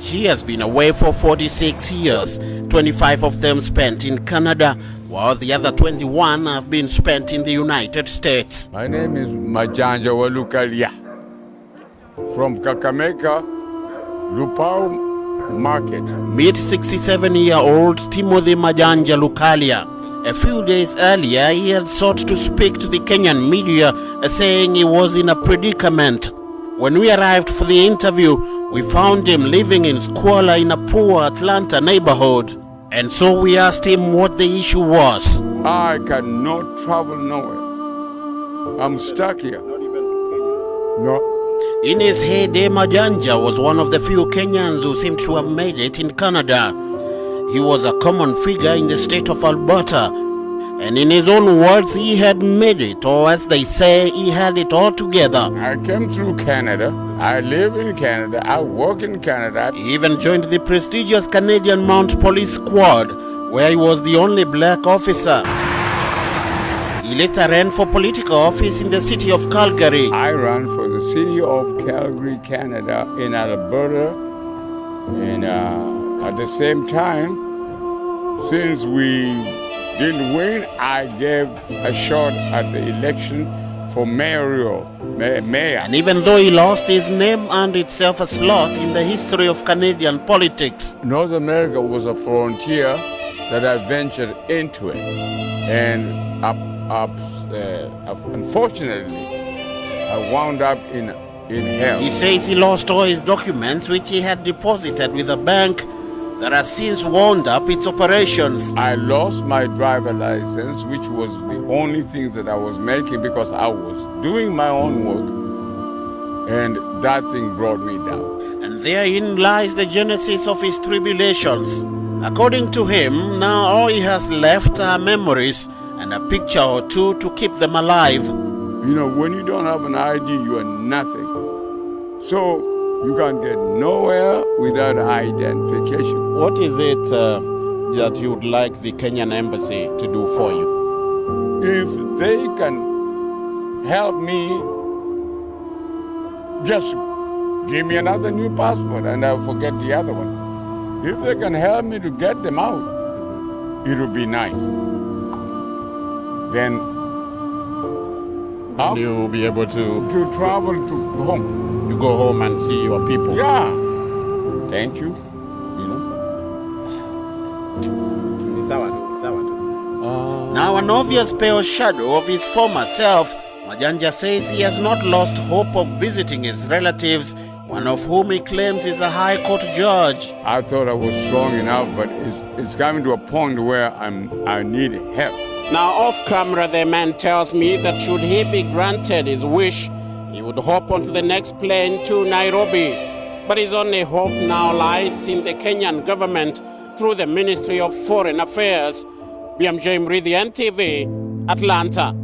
He has been away for 46 years, 25 of them spent in Canada, while the other 21 have been spent in the United States. My name is Majanja Walukalia from Kakamega, Lupao Market. Meet 67-year-old Timothy Majanja Lukalia. A few days earlier, he had sought to speak to the Kenyan media, saying he was in a predicament. When we arrived for the interview, we found him living in squalor in a poor Atlanta neighborhood. And so we asked him what the issue was. I cannot travel nowhere. I'm stuck here. No. In his heyday, Majanja was one of the few Kenyans who seemed to have made it in Canada. He was a common figure in the state of Alberta. And in his own words, he had made it, or as they say, he had it all together. I came through Canada. I live in Canada. I work in Canada. He even joined the prestigious Canadian Mounted Police Squad, where he was the only black officer. He later ran for political office in the city of Calgary. I ran for the city of Calgary, Canada, in Alberta. And at the same time, since we didn't win, I gave a shot at the election for mayor. And even though he lost, his name earned itself a slot in the history of Canadian politics. North America was a frontier that I ventured into it. And unfortunately, I wound up in hell. He says he lost all his documents which he had deposited with a bank that has since wound up its operations. I lost my driver license, which was the only thing that I was making because I was doing my own work, and that thing brought me down. And therein lies the genesis of his tribulations. According to him, now all he has left are memories and a picture or two to keep them alive. You know, when you don't have an ID, you are nothing. So you can't get nowhere without identification. What is it that you would like the Kenyan embassy to do for you? If they can help me, just give me another new passport and I'll forget the other one. If they can help me to get them out, it would be nice. Then you'll be able to travel to home. You go home and see your people. Yeah. Thank you. Now an obvious pale shadow of his former self, Majanja says he has not lost hope of visiting his relatives, one of whom he claims is a high court judge. I thought I was strong enough, but it's coming to a point where I need help. Now off camera, the man tells me that should he be granted his wish, he would hop onto the next plane to Nairobi. But his only hope now lies in the Kenyan government through the Ministry of Foreign Affairs. BMJ Mridhi, NTV, Atlanta.